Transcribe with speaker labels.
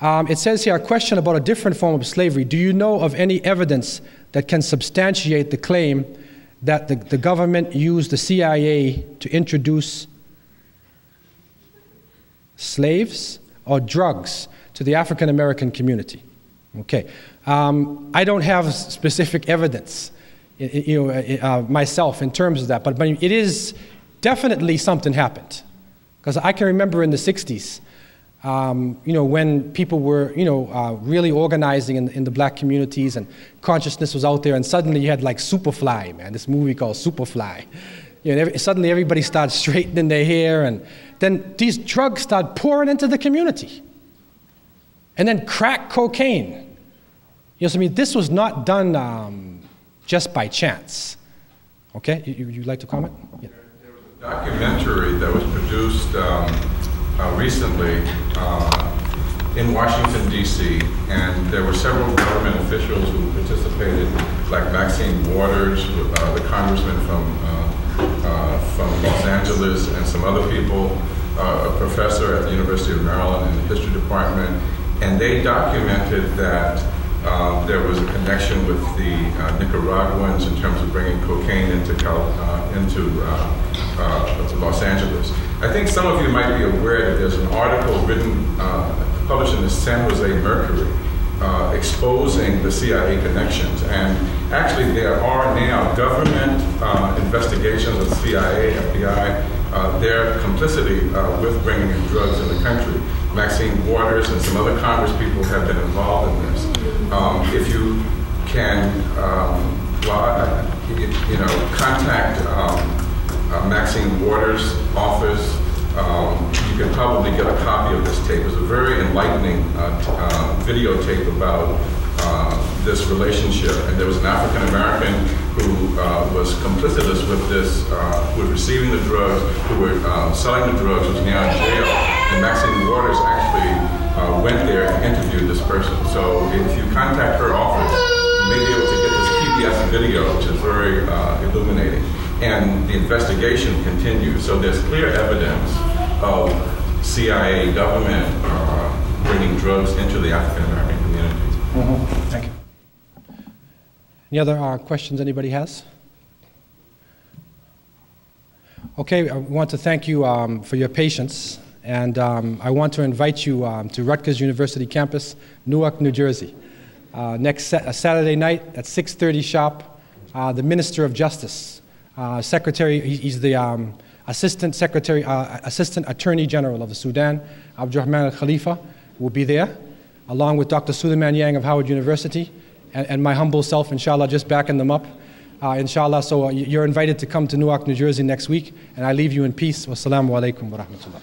Speaker 1: It says here, a question about a different form of slavery. Do you know of any evidence that can substantiate the claim that the government used the CIA to introduce slaves or drugs to the African American community? Okay. I don't have specific evidence, myself in terms of that, but it is definitely something happened. Because I can remember in the 60s, when people were, really organizing in the black communities and consciousness was out there, and suddenly you had like Superfly, man, this movie called Superfly. Suddenly everybody started straightening their hair, and then these drugs started pouring into the community. And then crack cocaine. This was not done just by chance. Okay, you'd like to comment? Yeah.
Speaker 2: There was a documentary that was produced recently in Washington, D.C., and there were several government officials who participated, like Maxine Waters, the congressman from Los Angeles, and some other people, a professor at the University of Maryland in the history department, and they documented that there was a connection with the Nicaraguans in terms of bringing cocaine into Los Angeles. I think some of you might be aware that there's an article written, published in the San Jose Mercury, exposing the CIA connections. And actually there are now government investigations of the CIA, FBI, their complicity with bringing in drugs in the country. Maxine Waters and some other Congress people have been involved in this. If you can, contact Maxine Waters' office, you can probably get a copy of this tape. It's a very enlightening videotape about this relationship. And there was an African American who was complicitous with this, who was receiving the drugs, who were selling the drugs, was now in jail. And Maxine Waters actually went there and interviewed this person. So if you contact her office, you may be able to get this PBS video, which is very illuminating. And the investigation continues. So there's clear evidence of CIA government bringing drugs into the African American community.
Speaker 1: Mm-hmm. Thank you. Any other questions anybody has? Okay, I want to thank you for your patience, and I want to invite you to Rutgers University campus, Newark, New Jersey. Next Saturday night at 6:30 sharp, the Minister of Justice, Secretary, he's the Assistant Attorney General of the Sudan, Abdurrahman al-Khalifa, will be there, along with Dr. Suleiman Yang of Howard University, and my humble self, inshallah, just backing them up, inshallah. So you're invited to come to Newark, New Jersey next week, and I leave you in peace. Wassalamu alaikum wa rahmatullah.